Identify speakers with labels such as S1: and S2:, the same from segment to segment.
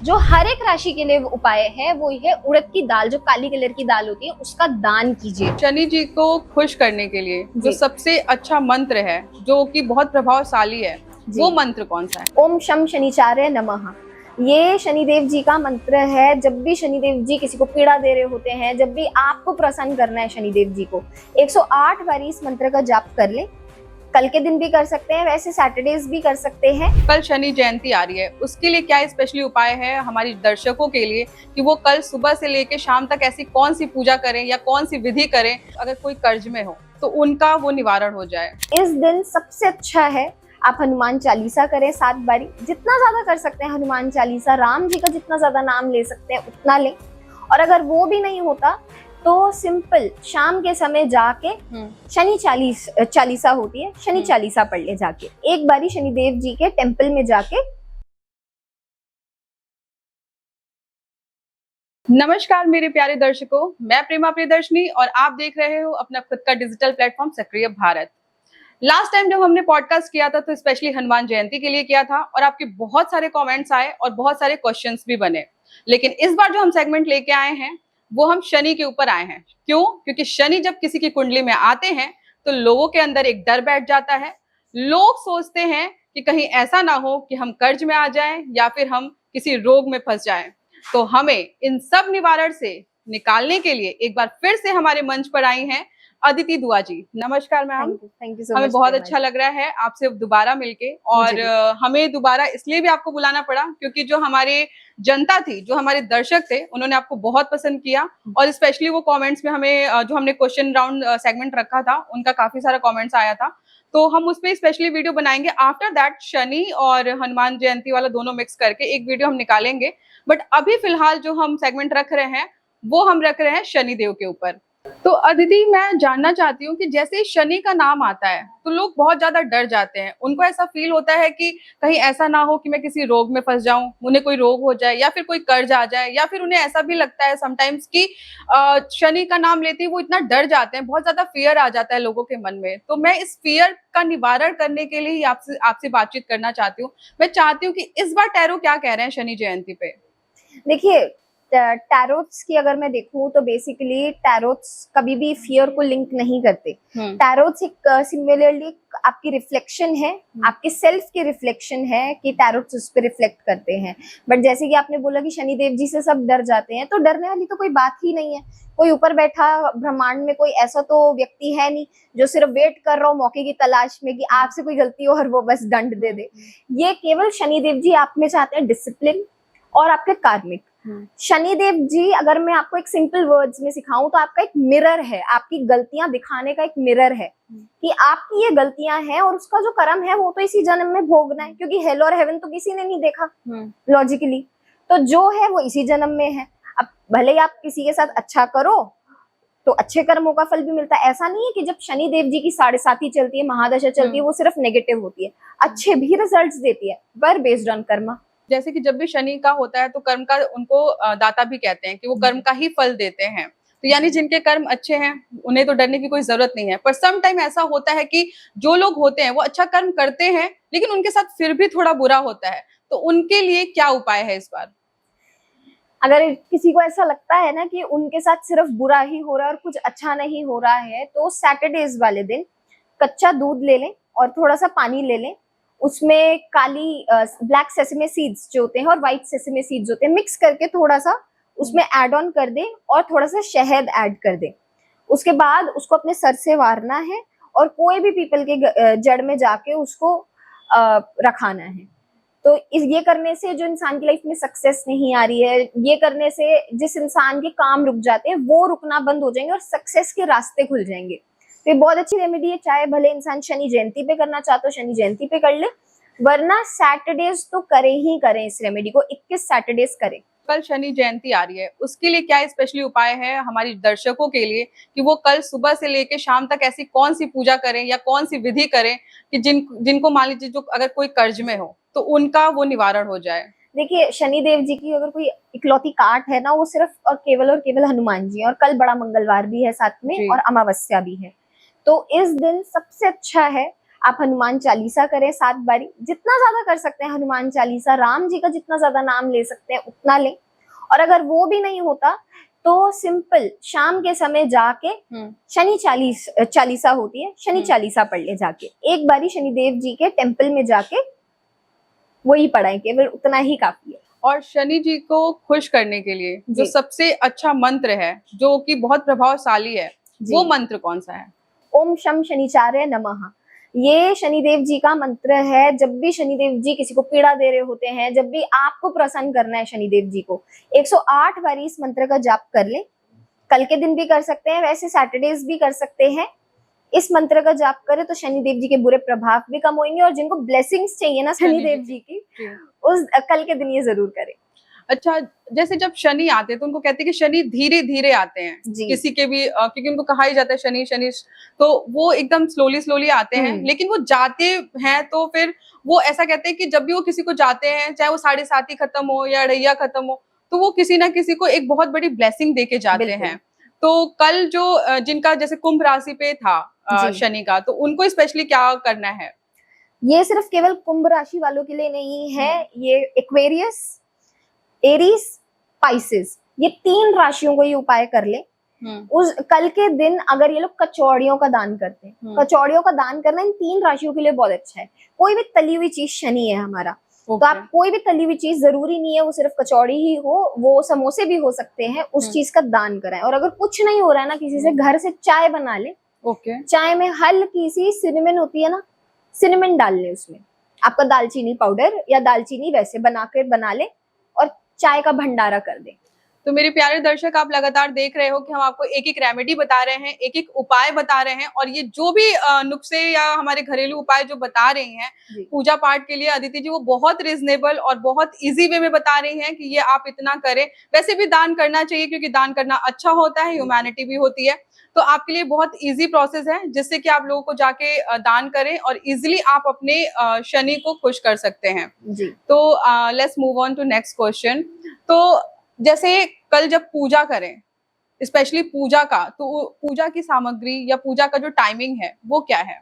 S1: जो हर एक राशि के लिए उपाय है वो है उड़द की दाल, जो काली कलर की दाल होती है उसका दान कीजिए।
S2: शनि जी को खुश करने के लिए जो सबसे अच्छा मंत्र है, जो कि बहुत प्रभावशाली है, वो मंत्र कौन सा है?
S1: ओम शम शनिचार्य नमः। ये शनिदेव जी का मंत्र है। जब भी शनिदेव जी किसी को पीड़ा दे रहे होते हैं, जब भी आपको प्रसन्न करना है शनिदेव जी को, 108 बार इस मंत्र का जाप कर लें। कल के दिन भी कर सकते हैं, वैसे सैटरडेज भी कर सकते हैं।
S2: कल शनि जयंती आ रही है, उसके लिए क्या स्पेशली उपाय है हमारी दर्शकों के लिए कि वो कल सुबह से लेके शाम तक ऐसी कौन सी पूजा करें या कौन सी विधि करें, अगर कोई कर्ज में हो तो उनका वो निवारण हो जाए?
S1: इस दिन सबसे अच्छा है आप हनुमान चालीसा करें 7 बारी, जितना ज्यादा कर सकते हैं हनुमान चालीसा, राम जी का जितना ज्यादा नाम ले सकते हैं उतना लें। और अगर वो भी नहीं होता तो सिंपल शाम के समय जाके शनि चालीसा होती है, शनि चालीसा पढ़ ले जाके एक बारी शनिदेव जी के टेम्पल में जाके।
S2: नमस्कार मेरे प्यारे दर्शकों, मैं प्रेमा प्रियदर्शनी और आप देख रहे हो अपना खुद का डिजिटल प्लेटफॉर्म सक्रिय भारत। लास्ट टाइम जब हमने पॉडकास्ट किया था तो स्पेशली हनुमान जयंती के लिए किया था और आपके बहुत सारे कमेंट्स आए और बहुत सारे क्वेश्चंस भी बने। लेकिन इस बार जो हम सेगमेंट लेके आए हैं वो हम शनि के ऊपर आए हैं। क्यों? क्योंकि शनि जब किसी की कुंडली में आते हैं तो लोगों के अंदर एक डर बैठ जाता है। लोग सोचते हैं कि कहीं ऐसा ना हो कि हम कर्ज में आ जाएं या फिर हम किसी रोग में फंस जाएं। तो हमें इन सब निवारण से निकालने के लिए एक बार फिर से हमारे मंच पर आई हैं अदिति दुआ जी। नमस्कार ma'am.
S1: Thank you so much.
S2: हमें बहुत अच्छा लग रहा है आपसे दोबारा मिलके, और हमें दोबारा इसलिए भी आपको बुलाना पड़ा क्योंकि जो हमारे जनता थी, जो हमारे दर्शक थे, उन्होंने आपको बहुत पसंद किया और स्पेशली वो कमेंट्स में हमें जो हमने क्वेश्चन राउंड सेगमेंट रखा था उनका काफी सारा कमेंट्स आया था, तो हम उस पर स्पेशली वीडियो बनाएंगे। आफ्टर दैट शनि और हनुमान जयंती वाला दोनों मिक्स करके एक वीडियो हम निकालेंगे। बट अभी फिलहाल जो हम सेगमेंट रख रहे हैं वो हम रख रहे हैं शनि देव के ऊपर। तो अदिति, मैं जानना चाहती हूँ कि जैसे ही शनि का नाम आता है तो लोग बहुत ज्यादा डर जाते हैं। उनको ऐसा फील होता है कि कहीं ऐसा ना हो कि मैं किसी रोग में फंस जाऊं, उन्हें कोई रोग हो जाए या फिर कोई कर्ज आ जाए, या फिर उन्हें ऐसा भी लगता है समटाइम्स कि शनि का नाम लेते ही वो इतना डर जाते हैं, बहुत ज्यादा फियर आ जाता है लोगों के मन में। तो मैं इस फियर का निवारण करने के लिए ही आपसे बातचीत करना चाहती हूँ। मैं चाहती हूँ कि इस बार टैरो क्या कह रहे हैं शनि जयंती पे।
S1: देखिए, टैरोट्स की अगर मैं देखूं तो बेसिकली टैरोट्स कभी भी फियर को लिंक नहीं करते। टैरोट्स एक सिमिलरली आपकी रिफ्लेक्शन है, आपके सेल्फ की रिफ्लेक्शन है कि टैरोट्स उस पर रिफ्लेक्ट करते हैं। बट जैसे कि आपने बोला कि शनिदेव जी से सब डर जाते हैं, तो डरने वाली तो कोई बात ही नहीं है। कोई ऊपर बैठा ब्रह्मांड में कोई ऐसा तो व्यक्ति है नहीं जो सिर्फ वेट कर रहा हो मौके की तलाश में कि आपसे कोई गलती हो और वो बस दंड दे दे। ये केवल शनिदेव जी आप में चाहते हैं डिसिप्लिन और आपके कार्मिक। शनिदेव जी, अगर मैं आपको एक सिंपल वर्ड्स में सिखाऊं तो आपका एक मिरर है, आपकी गलतियां दिखाने का एक मिरर है कि आपकी ये गलतियां हैं और उसका जो कर्म है वो तो इसी जन्म में भोगना है, क्योंकि हेल और हेवन तो किसी ने नहीं देखा लॉजिकली। तो जो है वो इसी जन्म में है। अब भले ही आप किसी के साथ अच्छा करो तो अच्छे कर्मों का फल भी मिलता है। ऐसा नहीं है कि जब शनिदेव जी की 7.5 चलती है, महादशा चलती है, वो सिर्फ नेगेटिव होती है, अच्छे भी रिजल्ट्स देती है, पर बेस्ड ऑन कर्म।
S2: जैसे कि जब भी शनि का होता है तो कर्म का उनको दाता भी कहते हैं कि वो कर्म का ही फल देते हैं। तो यानी जिनके कर्म अच्छे हैं उन्हें तो डरने की कोई जरूरत नहीं है। पर सम टाइम ऐसा होता है कि जो लोग होते हैं वो अच्छा कर्म करते हैं लेकिन उनके साथ फिर भी थोड़ा बुरा होता है, तो उनके लिए क्या उपाय है इस बार?
S1: अगर किसी को ऐसा लगता है ना कि उनके साथ सिर्फ बुरा ही हो रहा है और कुछ अच्छा नहीं हो रहा है, तो सैटरडेज वाले दिन कच्चा दूध ले लें और थोड़ा सा पानी ले लें, उसमें काली ब्लैक सेसमे सीड्स जो होते हैं और व्हाइट सेसमे सीड्स होते हैं, मिक्स करके थोड़ा सा उसमें ऐड ऑन कर दें और थोड़ा सा शहद ऐड कर दें। उसके बाद उसको अपने सर से वारना है और कोई भी पीपल के जड़ में जाके उसको रखाना है। तो ये करने से जो इंसान की लाइफ में सक्सेस नहीं आ रही है, ये करने से जिस इंसान के काम रुक जाते हैं वो रुकना बंद हो जाएंगे और सक्सेस के रास्ते खुल जाएंगे। तो ये बहुत अच्छी रेमेडी है। चाहे भले इंसान शनि जयंती पे करना चाहते हो शनि जयंती पे कर ले, वरना सैटरडेज तो करें ही करें। इस रेमेडी को 21 सैटरडेज करें।
S2: कल शनि जयंती आ रही है, उसके लिए क्या स्पेशली उपाय है हमारी दर्शकों के लिए कि वो कल सुबह से लेके शाम तक ऐसी कौन सी पूजा करें या कौन सी विधि करें कि जिनको मान लीजिए जो अगर कोई कर्ज में हो तो उनका वो निवारण हो जाए?
S1: देखिए, शनिदेव जी की अगर कोई इकलौती काट है ना, वो सिर्फ और केवल हनुमान जी, और कल बड़ा मंगलवार भी है साथ में और अमावस्या भी है। तो इस दिन सबसे अच्छा है आप हनुमान चालीसा करें 7 बारी, जितना ज्यादा कर सकते हैं हनुमान चालीसा, राम जी का जितना ज्यादा नाम ले सकते हैं उतना लें। और अगर वो भी नहीं होता तो सिंपल शाम के समय जाके शनि चालीसा होती है, शनि चालीसा पढ़ ले जाके, एक बारी शनिदेव जी के टेम्पल में जाके वही पढ़ाएं, केवल उतना ही काफी है।
S2: और शनि जी को खुश करने के लिए जो सबसे अच्छा मंत्र है, जो कि बहुत प्रभावशाली है, वो मंत्र कौन सा है?
S1: ओम शम शनिचार्य नमः। ये शनिदेव जी का मंत्र है। जब भी शनिदेव जी किसी को पीड़ा दे रहे होते हैं, जब भी आपको प्रसन्न करना है शनिदेव जी को, 108 बारी इस मंत्र का जाप कर ले। कल के दिन भी कर सकते हैं, वैसे सैटरडेज भी कर सकते हैं। इस मंत्र का जाप करें तो शनिदेव जी के बुरे प्रभाव भी कम होंगे, और जिनको ब्लेसिंग्स चाहिए ना शनिदेव जी की, उस कल के दिन ये जरूर करें।
S2: अच्छा, जैसे जब शनि आते हैं तो उनको कहते हैं कि शनि धीरे धीरे आते हैं किसी के भी, क्योंकि उनको कहा ही जाता है शनि शनि, तो वो एकदम स्लोली आते हैं, लेकिन वो जाते हैं तो फिर वो ऐसा कहते हैं कि जब भी वो किसी को जाते हैं, चाहे वो 7:30 खत्म हो या 2:30 खत्म हो, तो वो किसी ना किसी को एक बहुत बड़ी ब्लेसिंग दे के जाते हैं। तो कल जो जिनका जैसे कुंभ राशि पे था शनि का, तो उनको स्पेशली क्या करना है?
S1: ये सिर्फ केवल कुंभ राशि वालों के लिए नहीं है, ये एक्वेरियस, एरीज, स्पाइसेस, ये 3 राशियों को ये उपाय कर ले। उस कल के दिन अगर ये लोग कचौड़ियों का दान करते हैं, कचौड़ियों का दान करना इन 3 राशियों के लिए बहुत अच्छा है। कोई भी तली हुई चीज शनि है हमारा, तो आप कोई भी तली हुई चीज, जरूरी नहीं है वो सिर्फ कचौड़ी ही हो, वो समोसे भी हो सकते हैं, उस चीज का दान कराएं। और अगर कुछ नहीं हो रहा है ना किसी से, घर से चाय बना ले। चाय में हल्की सी सिनेमन होती है ना, सिनेमन डाल ले उसमें, आपका दालचीनी पाउडर या दालचीनी वैसे बना ले और चाय का भंडारा कर दे।
S2: तो मेरे प्यारे दर्शक, आप लगातार देख रहे हो कि हम आपको एक एक रेमेडी बता रहे हैं, एक एक उपाय बता रहे हैं, और ये जो भी नुस्खे या हमारे घरेलू उपाय जो बता रही हैं पूजा पाठ के लिए अदिति जी, वो बहुत रीजनेबल और बहुत इजी वे में बता रही हैं कि ये आप इतना करें। वैसे भी दान करना चाहिए, क्योंकि दान करना अच्छा होता है, ह्यूमैनिटी भी होती है। तो आपके लिए बहुत इजी प्रोसेस है, जिससे कि आप लोगों को जाके दान करें और इजिली आप अपने शनि को खुश कर सकते हैं जी। तो let's move on to next question. तो जैसे कल जब पूजा करें, स्पेशली पूजा का, तो पूजा की सामग्री या पूजा का जो टाइमिंग है वो क्या है?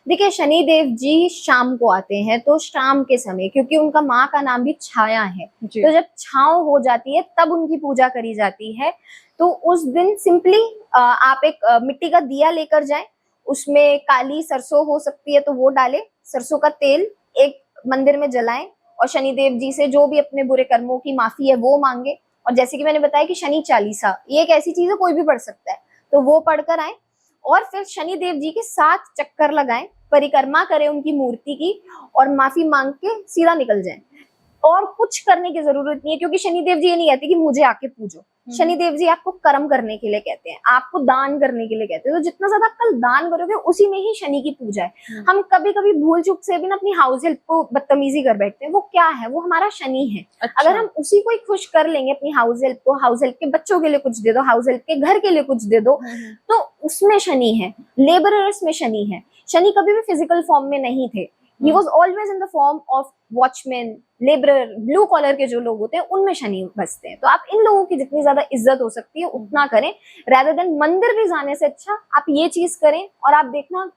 S1: देखिए, शनिदेव जी शाम को आते हैं, तो शाम के समय, क्योंकि उनका माँ का नाम भी छाया है, तो जब छांव हो जाती है तब उनकी पूजा करी जाती है। तो उस दिन सिंपली आप एक मिट्टी का दिया लेकर जाएं, उसमें काली सरसों हो सकती है तो वो डालें, सरसों का तेल एक मंदिर में जलाएं, और शनिदेव जी से जो भी अपने बुरे कर्मों की माफी है वो मांगे। और जैसे कि मैंने बताया कि शनि चालीसा ये एक ऐसी चीज है, कोई भी पढ़ सकता है, तो वो पढ़कर आए और फिर शनिदेव जी के 7 चक्कर लगाएं, परिक्रमा करें उनकी मूर्ति की, और माफी मांग के सीधा निकल जाएं। और कुछ करने की जरूरत नहीं है, क्योंकि शनिदेव जी ये नहीं कहते कि मुझे आके पूजो। शनिदेव जी आपको कर्म करने के लिए कहते हैं, आपको दान करने के लिए कहते हैं। तो जितना ज्यादा कल दान करोगे उसी में ही शनि की पूजा है। हम कभी कभी भूल चूक से भी ना अपनी हाउस हेल्प को बदतमीजी कर बैठते हैं, वो क्या है, वो हमारा शनि है। अच्छा। अगर हम उसी को ही खुश कर लेंगे, अपनी हाउस हेल्प को, हाउस हेल्प के बच्चों के लिए कुछ दे दो, हाउस हेल्प के घर के लिए कुछ दे दो, तो उसमें शनि है। लेबरर्स में शनि है। शनि कभी भी फिजिकल फॉर्म में नहीं थे, he was always in the form of watchman, laborer, blue collar के जो लोग होते हैं उनमें शनि बसते हैं। तो आप इन लोगों की जितनी ज्यादा इज्जत हो सकती है उतना करें, rather than मंदिर भी जाने से अच्छा आप ये चीज करें। और आप देखना,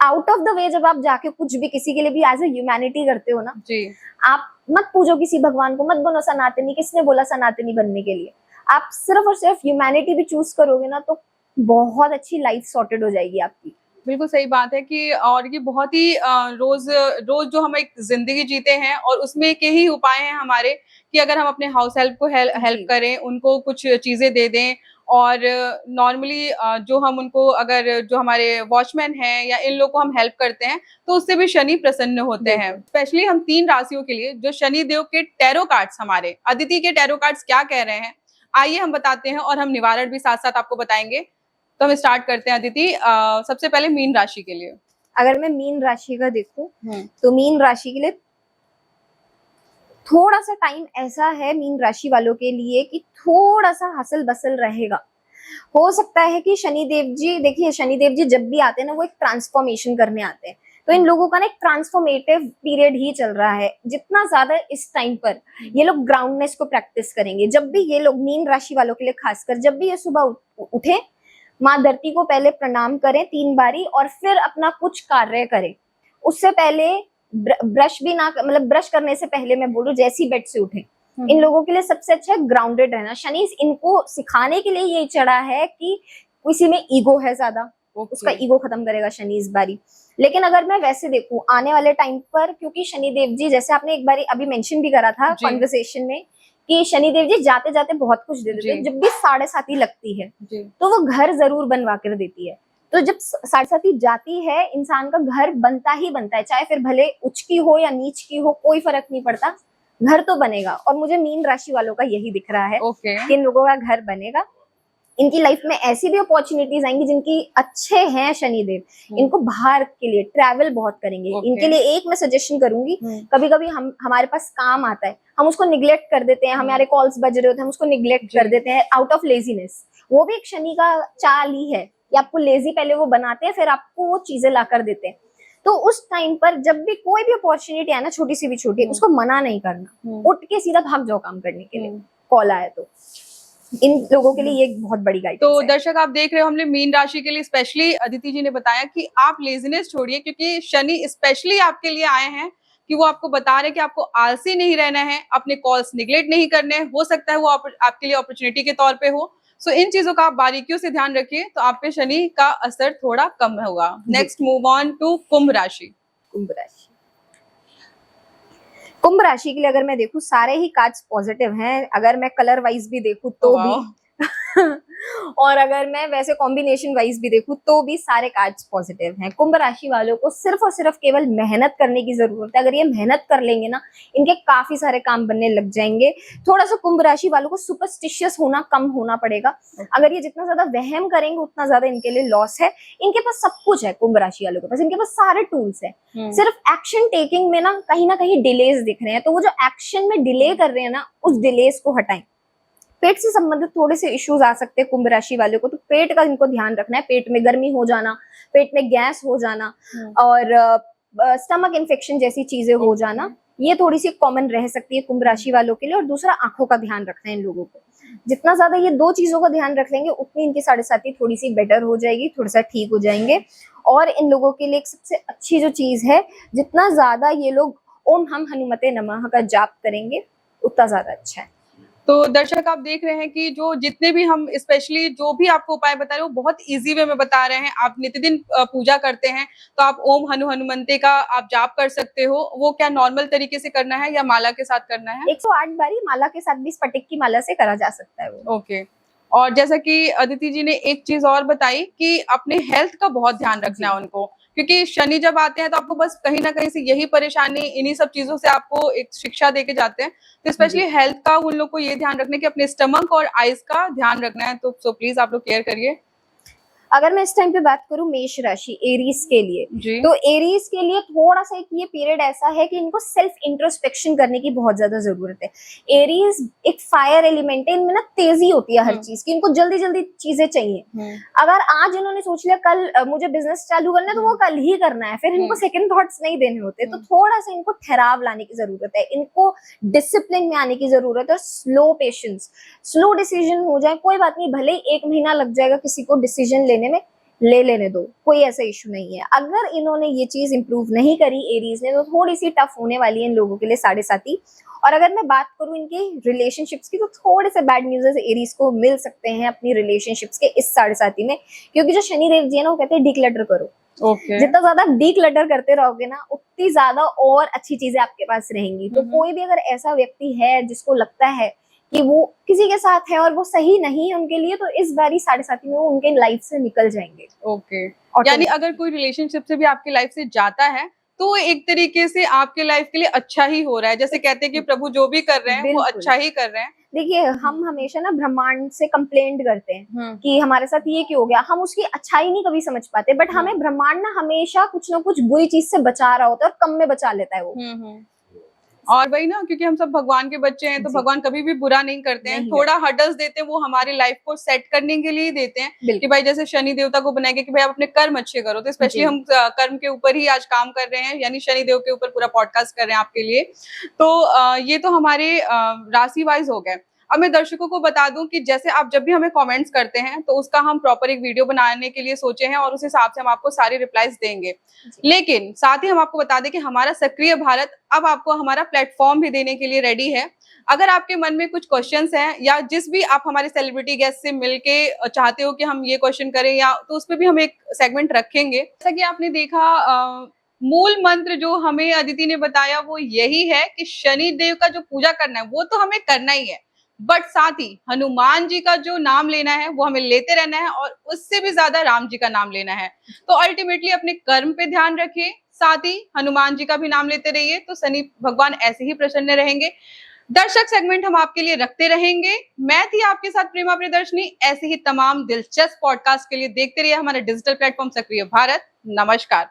S1: आउट ऑफ द वे जब आप जाके कुछ भी किसी के लिए भी एज ए ह्यूमैनिटी करते हो ना जी, आप मत पूजो किसी भगवान को, मत बनो सनातनी। किसने बोला सनातनी बनने के लिए? आप सिर्फ और सिर्फ ह्यूमैनिटी भी चूज करोगे ना, तो बहुत अच्छी लाइफ सॉर्टेड हो जाएगी आपकी।
S2: बिल्कुल सही बात है कि, और ये बहुत ही रोज जो हम एक जिंदगी जीते हैं, और उसमें के ही उपाय हैं हमारे कि अगर हम अपने हाउस हेल्प को हेल्प करें, उनको कुछ चीजें दे दें, और नॉर्मली जो हम उनको, अगर जो हमारे वॉचमैन हैं या इन लोगों को हम हेल्प करते हैं, तो उससे भी शनि प्रसन्न होते हैं। स्पेशली हम 3 राशियों के लिए जो शनि देव के टैरो कार्ड्स, हमारे अदिति के टैरो कार्ड्स क्या कह रहे हैं, आइए हम बताते हैं, और हम निवारण भी साथ साथ आपको बताएंगे। तो हम स्टार्ट करते हैं अदिति, सबसे पहले मीन राशि के लिए।
S1: अगर मैं मीन राशि का देखूं तो मीन राशि के लिए थोड़ा सा टाइम ऐसा है मीन राशि वालों के लिए कि थोड़ा सा हसल बसल रहेगा। हो सकता है कि शनिदेव जी, देखिए शनिदेव जी जब भी आते हैं ना, वो एक ट्रांसफॉर्मेशन करने आते हैं, तो इन लोगों का ना एक ट्रांसफॉर्मेटिव पीरियड ही चल रहा है। जितना ज्यादा इस टाइम पर ये लोग ग्राउंडनेस को प्रैक्टिस करेंगे, जब भी ये लोग मीन राशि वालों के लिए खासकर, जब भी ये सुबह उठे, माँ धरती को पहले प्रणाम करें 3 बारी, और फिर अपना कुछ कार्य करें। उससे पहले ब्रश भी ना, मतलब ब्रश करने से पहले मैं बोलूं जैसे ही बेड से उठे, इन लोगों के लिए सबसे अच्छा है ग्राउंडेड रहना। शनि इनको सिखाने के लिए ये चढ़ा है कि किसी में ईगो है ज्यादा, उसका ईगो खत्म करेगा शनि इस बारी। लेकिन अगर मैं वैसे देखूं आने वाले टाइम पर, क्योंकि शनि देव जी, जैसे आपने एक बार अभी मेंशन भी करा था कॉन्वर्सेशन में कि शनि देव जी जाते जाते बहुत कुछ दे देते हैं, जब भी 7.5 लगती है तो वो घर जरूर बनवा कर देती है। तो जब 7.5 जाती है, इंसान का घर बनता ही बनता है, चाहे फिर भले उच्च की हो या नीच की हो, कोई फर्क नहीं पड़ता, घर तो बनेगा। और मुझे मीन राशि वालों का यही दिख रहा है कि इन लोगों का घर बनेगा। इनकी लाइफ में ऐसी भी अपॉर्चुनिटीज आएंगी जिनकी अच्छे हैं शनिदेव, इनको बाहर के लिए ट्रैवल बहुत करेंगे। इनके लिए एक मैं सजेशन करूंगी, कभी कभी हमारे पास काम आता है, हम उसको निग्लेक्ट कर देते हैं, हमारे कॉल्स बज रहे होते हैं, हम उसको निग्लेक्ट कर देते हैं आउट ऑफ लेजीनेस। वो भी एक शनि का चाल ही है कि आपको लेजी पहले वो बनाते हैं, फिर आपको वो चीजें ला कर देते हैं। तो उस टाइम पर जब भी कोई भी अपॉर्चुनिटी आए ना, छोटी सी भी छोटी, उसको मना नहीं करना, उठ के सीधा भाग जाओ काम करने के लिए, कॉल आया तो। इन लोगों के लिए ये एक बहुत बड़ी गाइडेंस
S2: तो
S1: है।
S2: दर्शक आप देख रहे हो, हमने मीन राशि के लिए स्पेशली अदिति जी ने बताया कि आप लेजीनेस छोड़िए, क्योंकि शनि स्पेशली आपके लिए आए हैं कि वो आपको बता रहे हैं कि आपको आलसी नहीं रहना है, अपने कॉल्स निगलेक्ट नहीं करने हैं। हो सकता है वो आपके लिए अपॉर्चुनिटी के तौर पे हो। सो इन चीजों का आप बारीकियों से ध्यान रखिए, तो आप पे शनि का असर थोड़ा कम होगा। नेक्स्ट मूव ऑन टू कुंभ राशि।
S1: कुंभ राशि, कुंभ राशि के लिए अगर मैं देखूं, सारे ही कार्ड्स पॉजिटिव हैं। अगर मैं कलर वाइज भी देखूं तो भी और अगर मैं वैसे कॉम्बिनेशन वाइज भी देखूं तो भी सारे कार्ड्स पॉजिटिव हैं। कुंभ राशि वालों को सिर्फ और सिर्फ केवल मेहनत करने की जरूरत है। अगर ये मेहनत कर लेंगे ना, इनके काफी सारे काम बनने लग जाएंगे। थोड़ा सा कुंभ राशि वालों को सुपरस्टिशियस होना कम होना पड़ेगा। अगर ये जितना ज्यादा वहम करेंगे उतना ज्यादा इनके लिए लॉस है। इनके पास सब कुछ है, कुंभ राशि वालों के पास, इनके पास सारे टूल्स है। सिर्फ एक्शन टेकिंग में ना कहीं डिलेज दिख रहे हैं, तो वो जो एक्शन में डिले कर रहे हैं ना, उस डिलेज को हटाएं। पेट से संबंधित थोड़े से इश्यूज आ सकते हैं कुंभ राशि वालों को, तो पेट का इनको ध्यान रखना है। पेट में गर्मी हो जाना, पेट में गैस हो जाना और स्टमक इन्फेक्शन जैसी चीजें हो जाना, ये थोड़ी सी कॉमन रह सकती है कुंभ राशि वालों के लिए। और दूसरा, आंखों का ध्यान रखना है इन लोगों को। जितना ज्यादा ये दो चीजों का ध्यान रख लेंगे, उतनी इनकी 7.5 थोड़ी सी बेटर हो जाएगी, थोड़ा सा ठीक हो जाएंगे। और इन लोगों के लिए एक सबसे अच्छी जो चीज है, जितना ज्यादा ये लोग ओम हम हनुमते नमः का जाप करेंगे उतना ज्यादा अच्छा है।
S2: तो दर्शक आप देख रहे हैं कि जो जितने भी हम स्पेशली जो भी आपको उपाय बता रहे हैं, वो बहुत इजी वे में बता रहे हैं। आप नित्यदिन पूजा करते हैं तो आप ओम हनुमंते का आप जाप कर सकते हो। वो क्या नॉर्मल तरीके से करना है या माला के साथ करना है?
S1: 108 बारी माला के साथ भी स्फटिक की माला से करा जा सकता है वो।
S2: ओके। और जैसा कि अदिति जी ने एक चीज और बताई कि अपने हेल्थ का बहुत ध्यान रखना है उनको, क्योंकि शनि जब आते हैं तो आपको बस कहीं ना कहीं से यही परेशानी, इन्हीं सब चीजों से आपको एक शिक्षा देके जाते हैं। तो स्पेशली हेल्थ का उन लोग को ये ध्यान रखना है कि अपने स्टमक और आइज का ध्यान रखना है। तो सो प्लीज आप लोग केयर करिए।
S1: अगर मैं इस टाइम पे बात करूं मेष राशि एरीज के लिए, तो एरीज के लिए थोड़ा सा ये पीरियड ऐसा है कि इनको सेल्फ इंट्रोस्पेक्शन करने की बहुत ज्यादा जरूरत है। एरीज एक फायर एलिमेंट है, इनमें ना तेजी होती है हर चीज की, इनको जल्दी जल्दी चीजें चाहिए। अगर आज इन्होंने सोच लिया कल मुझे बिजनेस चालू करना है, तो वो कल ही करना है, फिर इनको सेकंड थॉट्स नहीं देने होते। तो थोड़ा सा इनको ठहराव लाने की जरूरत है, इनको डिसिप्लिन में आने की जरूरत है, और स्लो पेशेंस, स्लो डिसीजन हो जाए कोई बात नहीं, भले 1 महीना लग जाएगा किसी को डिसीजन लेने में, ले लेने दो, कोई ऐसा इशू नहीं है। अगर इन्होंने ये चीज इंप्रूव नहीं करी एरीज ने, तो थोड़ी सी टफ होने वाली है इन लोगों के लिए 7.5। और अगर मैं बात करूं इनके रिलेशनशिप्स की, तो थोड़े से बैड न्यूज़ एरीज को मिल सकते हैं अपनी रिलेशनशिप्स के इस 7.5 में, क्योंकि जो शनि देव जी है ना, वो कहते हैं डिक्लटर करो। जितना ज्यादा डिक्लटर करते रहोगे ना, उतनी ज्यादा और अच्छी चीजें आपके पास रहेंगी। तो कोई भी अगर ऐसा व्यक्ति है जिसको लगता है कि वो किसी के साथ है और वो सही नहीं है उनके लिए, तो इस बारी 7.5 में वो उनके लाइफ से निकल जाएंगे।
S2: ओके। यानी अगर कोई रिलेशनशिप से भी आपकी लाइफ से जाता है, तो एक तरीके से आपके लाइफ के लिए अच्छा ही हो रहा है। जैसे कहते हैं कि प्रभु जो भी कर रहे हैं वो अच्छा ही कर रहे हैं।
S1: देखिए, हम हमेशा ना ब्रह्मांड से कंप्लेंट करते हैं कि हमारे साथ ये क्यों हो गया, हम उसकी अच्छाई नहीं कभी समझ पाते, बट हमें ब्रह्मांड ना हमेशा कुछ ना कुछ बुरी चीज से बचा रहा होता है, और कम में बचा लेता है वो।
S2: और वही ना, क्योंकि हम सब भगवान के बच्चे हैं, तो भगवान कभी भी बुरा नहीं करते हैं। थोड़ा हर्डल्स देते हैं, वो हमारी लाइफ को सेट करने के लिए ही देते हैं कि भाई जैसे शनि देवता को बनाएंगे कि भाई आप अपने कर्म अच्छे करो। तो स्पेशली हम कर्म के ऊपर ही आज काम कर रहे हैं, यानी शनि देव के ऊपर पूरा पॉडकास्ट कर रहे हैं आपके लिए। तो ये तो हमारे राशि वाइज हो गए। अब मैं दर्शकों को बता दूं कि जैसे आप जब भी हमें कमेंट्स करते हैं तो उसका हम प्रॉपर एक वीडियो बनाने के लिए सोचे हैं और उस हिसाब से हम आपको सारे रिप्लाईज देंगे। लेकिन साथ ही हम आपको बता दें कि हमारा सक्रिय भारत अब आपको हमारा प्लेटफॉर्म भी देने के लिए रेडी है। अगर आपके मन में कुछ क्वेश्चंस हैं या जिस भी आप हमारे सेलिब्रिटी गेस्ट से मिलके चाहते हो कि हम ये क्वेश्चन करें या तो उस पर भी हम एक सेगमेंट रखेंगे। जैसा कि आपने देखा मूल मंत्र जो हमें अदिति ने बताया वो यही है कि शनि देव का जो पूजा करना है वो तो हमें करना ही है, बट साथ ही हनुमान जी का जो नाम लेना है वो हमें लेते रहना है और उससे भी ज्यादा राम जी का नाम लेना है। तो अल्टीमेटली अपने कर्म पे ध्यान रखिए, साथ ही हनुमान जी का भी नाम लेते रहिए तो शनि भगवान ऐसे ही प्रसन्न रहेंगे। दर्शक सेगमेंट हम आपके लिए रखते रहेंगे। मैं थी आपके साथ प्रेमा प्रियदर्शनी। ऐसे ही तमाम दिलचस्प पॉडकास्ट के लिए देखते रहिए हमारा डिजिटल प्लेटफॉर्म सक्रिय भारत। नमस्कार।